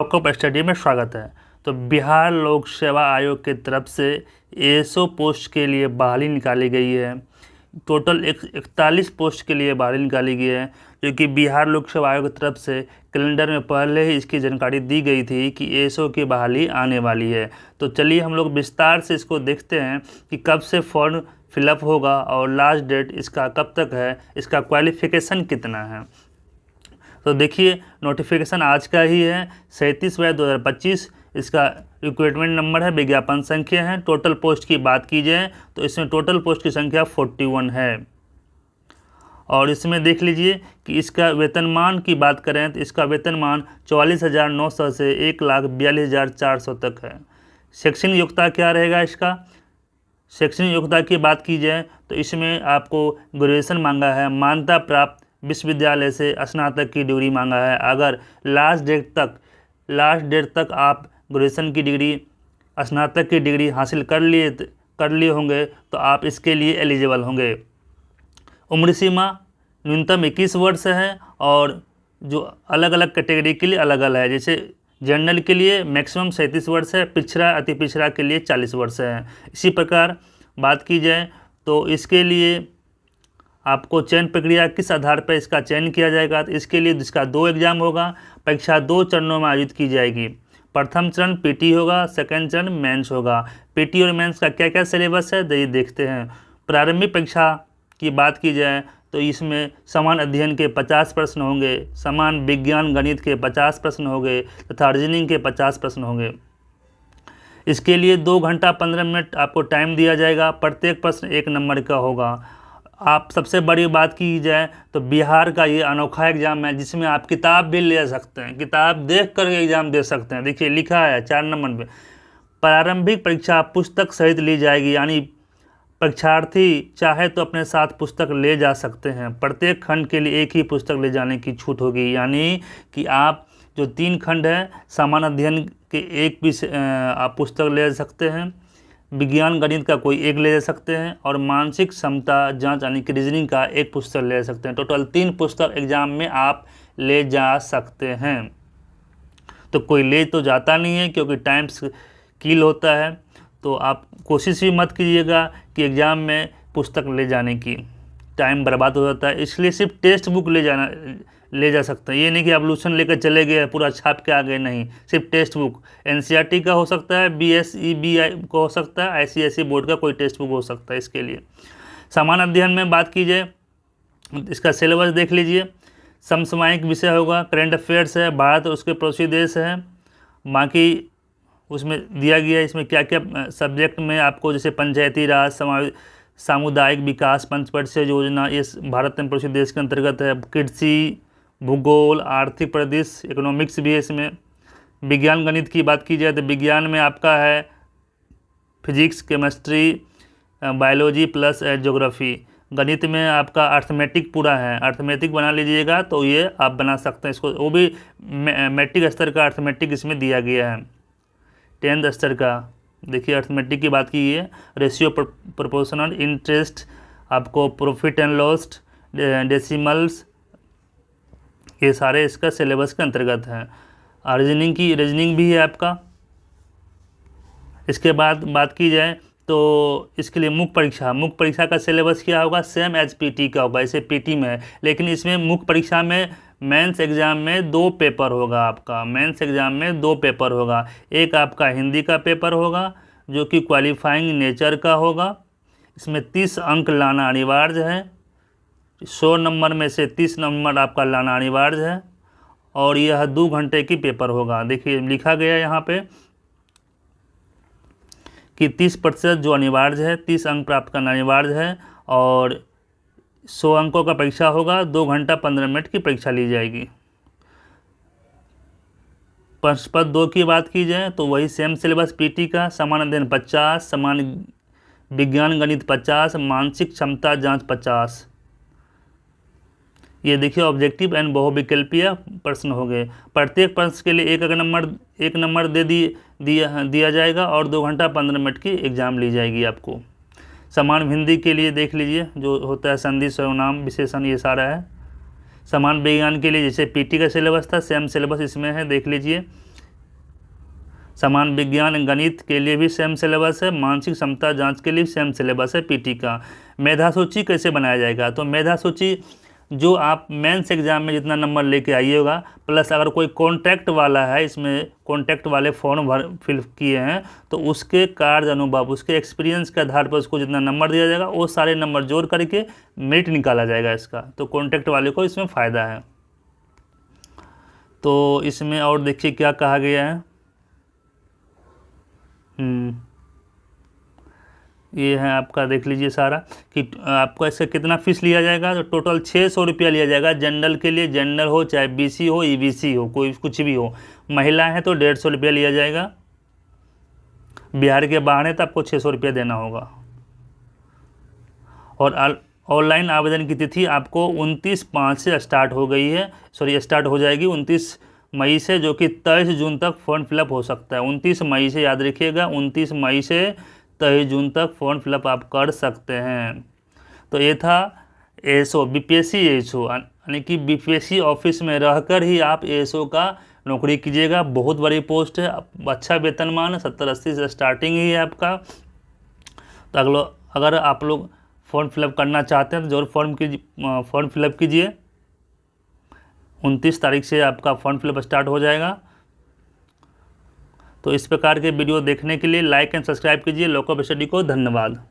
Lockup study में स्वागत है। तो बिहार लोक सेवा आयोग की तरफ से एएसओ पोस्ट के लिए बहाली निकाली गई है। टोटल 41 पोस्ट के लिए बहाली निकाली गई है, क्योंकि बिहार लोक सेवा आयोग की तरफ से कैलेंडर में पहले ही इसकी जानकारी दी गई थी कि एएसओ की बहाली आने वाली है। तो चलिए हम लोग विस्तार से इसको देखते हैं कि कब से फॉर्म फिलअप होगा और लास्ट डेट इसका कब तक है, इसका क्वालिफिकेशन कितना है। तो देखिए, नोटिफिकेशन आज का ही है 37/2025। इसका रिक्रूटमेंट नंबर है, विज्ञापन संख्या है। टोटल पोस्ट की बात की जाए तो इसमें टोटल पोस्ट की संख्या 41 है। और इसमें देख लीजिए कि इसका वेतनमान की बात करें तो इसका वेतनमान 44,900 से 1,42,400 तक है। शैक्षणिक योग्यता क्या रहेगा इसका? शैक्षणिक योग्यता की बात की जाए तो इसमें आपको ग्रेजुएशन मांगा है, मान्यता प्राप्त विश्वविद्यालय से स्नातक की डिग्री मांगा है। अगर लास्ट डेट तक आप ग्रेजुएशन की डिग्री, स्नातक की डिग्री हासिल कर लिए होंगे तो आप इसके लिए एलिजिबल होंगे। उम्र सीमा न्यूनतम 21 वर्ष है और जो अलग अलग कैटेगरी के लिए अलग अलग है। जैसे जनरल के लिए मैक्सिमम 37 वर्ष है, पिछड़ा अति पिछड़ा के लिए 40 वर्ष है। इसी प्रकार बात की जाए तो इसके लिए आपको चयन प्रक्रिया किस आधार पर इसका चयन किया जाएगा, तो इसके लिए इसका 2 एग्जाम होगा। परीक्षा 2 चरणों में आयोजित की जाएगी। प्रथम चरण पीटी होगा, सेकंड चरण मेंस होगा। पीटी और मेंस का क्या क्या सिलेबस है ये देखते हैं। प्रारंभिक परीक्षा की बात की जाए तो इसमें समान अध्ययन के 50 प्रश्न होंगे, समान विज्ञान गणित के 50 प्रश्न होंगे तथा रीजनिंग के 50 प्रश्न होंगे। इसके लिए 2 घंटा 15 मिनट आपको टाइम दिया जाएगा। प्रत्येक प्रश्न 1 नंबर का होगा। आप सबसे बड़ी बात की जाए तो बिहार का ये अनोखा एग्ज़ाम है जिसमें आप किताब भी ले सकते हैं, किताब देख कर एग्ज़ाम दे सकते हैं। देखिए लिखा है 4 नंबर पे, प्रारंभिक परीक्षा पुस्तक सहित ली जाएगी, यानी परीक्षार्थी चाहे तो अपने साथ पुस्तक ले जा सकते हैं। प्रत्येक खंड के लिए एक ही पुस्तक ले जाने की छूट होगी, यानी कि आप जो 3 खंड है सामान्य अध्ययन के एक भी आप पुस्तक ले सकते हैं, विज्ञान गणित का कोई एक ले सकते हैं और मानसिक क्षमता जांच यानी कि रीजनिंग का एक पुस्तक ले सकते हैं। टोटल 3 पुस्तक एग्जाम में आप ले जा सकते हैं। तो कोई ले तो जाता नहीं है क्योंकि टाइम किल होता है। तो आप कोशिश भी मत कीजिएगा कि एग्ज़ाम में पुस्तक ले जाने की, टाइम बर्बाद हो जाता है। इसलिए सिर्फ टेक्स्ट बुक ले जा सकते हैं। ये नहीं कि आप लूसन लेकर चले गए पूरा छाप के आ गए, नहीं। सिर्फ टेक्स्ट बुक एनसीईआरटी का हो सकता है, बीएसईबी को हो सकता है, आईसीएसई बोर्ड का कोई टेक्स्ट बुक हो सकता है। इसके लिए सामान्य अध्ययन में बात की जाए इसका सिलेबस देख लीजिए। समसामयिक विषय होगा, करंट अफेयर्स है, भारत और उसके पड़ोसी देश है। बाकी उसमें दिया गया है इसमें क्या क्या सब्जेक्ट में आपको, जैसे पंचायती राज, सामुदायिक विकास, पंचवर्षीय योजना, ये भारत में पड़ोसी देश के अंतर्गत है। कृषि, भूगोल, आर्थिक परिदृश्य, इकोनॉमिक्स भी है इसमें। विज्ञान गणित की बात की जाए तो विज्ञान में आपका है physics, chemistry, biology plus geography. गणित में आपका अर्थमेटिक पूरा है, अर्थमेटिक बना लीजिएगा तो ये आप बना सकते हैं इसको। वो भी मैट्रिक स्तर का अर्थमेटिक इसमें दिया गया है, 10th स्तर का। देखिए अर्थमेटिक की बात की है, रेशियो, प्रोपोर्शनल, इंटरेस्ट, आपको प्रॉफिट एंड लॉस, डेसिमल्स, ये सारे इसका सिलेबस के अंतर्गत हैं। रीजनिंग भी है आपका। इसके बाद बात की जाए तो इसके लिए मुख्य परीक्षा का सिलेबस क्या होगा? सेम एज पीटी का होगा, ऐसे पीटी में है, लेकिन इसमें मुख्य परीक्षा में मेंस एग्ज़ाम में 2 पेपर होगा आपका। मेंस एग्ज़ाम में 2 पेपर होगा। एक आपका हिंदी का पेपर होगा जो कि क्वालिफाइंग नेचर का होगा। इसमें 30 अंक लाना अनिवार्य है। 100 नंबर में से 30 नंबर आपका लाना अनिवार्य है और यह 2 घंटे की पेपर होगा। देखिए लिखा गया यहाँ पे कि 30% जो अनिवार्य है, 30 अंक प्राप्त करना अनिवार्य है और 100 अंकों का परीक्षा होगा। 2 घंटा 15 मिनट की परीक्षा ली जाएगी। पद 2 की बात की जाए तो वही सेम सिलेबस पीटी का, सामान्य अध्ययन 50, सामान्य विज्ञान गणित 50, मानसिक क्षमता जांच 50। ये देखिए ऑब्जेक्टिव एंड बहुविकल्पीय प्रश्न हो गए। प्रत्येक प्रश्न के लिए एक नंबर दिया जाएगा और 2 घंटा 15 मिनट की एग्ज़ाम ली जाएगी आपको। समान हिंदी के लिए देख लीजिए जो होता है संधि, सर्वनाम, विशेषण, ये सारा है। समान विज्ञान के लिए जैसे पीटी का सिलेबस था सेम सिलेबस इसमें है, देख लीजिए समान विज्ञान गणित के लिए भी सेम सिलेबस है, मानसिक क्षमता जांच के लिए सेम सिलेबस है पीटी का। मेधा सूची कैसे बनाया जाएगा, तो मेधा सूची जो आप मेंस एग्जाम में जितना नंबर लेके आइएगा, प्लस अगर कोई कॉन्टैक्ट वाला है, इसमें कॉन्टैक्ट वाले फॉर्म फिल किए हैं, तो उसके कार्य अनुभव, उसके एक्सपीरियंस के आधार पर उसको जितना नंबर दिया जाएगा वो सारे नंबर जोड़ करके मेरिट निकाला जाएगा इसका। तो कॉन्टैक्ट वाले को इसमें फ़ायदा है। तो इसमें और देखिए क्या कहा गया है। ये है आपका, देख लीजिए सारा कि आपको ऐसे कितना फीस लिया जाएगा। तो टोटल 600 रुपया लिया जाएगा जनरल के लिए, जनरल हो चाहे बीसी हो ईबीसी हो, कोई कुछ भी हो। महिला है तो 150 रुपया लिया जाएगा। बिहार के बाहर है तो आपको 600 रुपया देना होगा। और ऑनलाइन आवेदन की तिथि आपको 29/5 से स्टार्ट हो गई है, स्टार्ट हो जाएगी 29 मई से, जो कि 23 जून तक फॉर्म फिलअप हो सकता है। 29 मई से, याद रखिएगा, 29 मई से 23 जून तक फॉर्म फिलअप आप कर सकते हैं। तो ये था एएसओ, बीपीएससी एएसओ, यानी कि बीपीएससी ऑफिस में रहकर ही आप एएसओ का नौकरी कीजिएगा। बहुत बड़ी पोस्ट है, अच्छा वेतनमान है, 70-80 से स्टार्टिंग ही है आपका। तो अगर आप लोग फॉर्म फिलअप करना चाहते हैं तो जरूर फॉर्म फिलअप कीजिए। 29 तारीख से आपका फॉर्म फिलअप स्टार्ट हो जाएगा। तो इस प्रकार के वीडियो देखने के लिए लाइक एंड सब्सक्राइब कीजिए लोक ऑफ स्टडी को। धन्यवाद।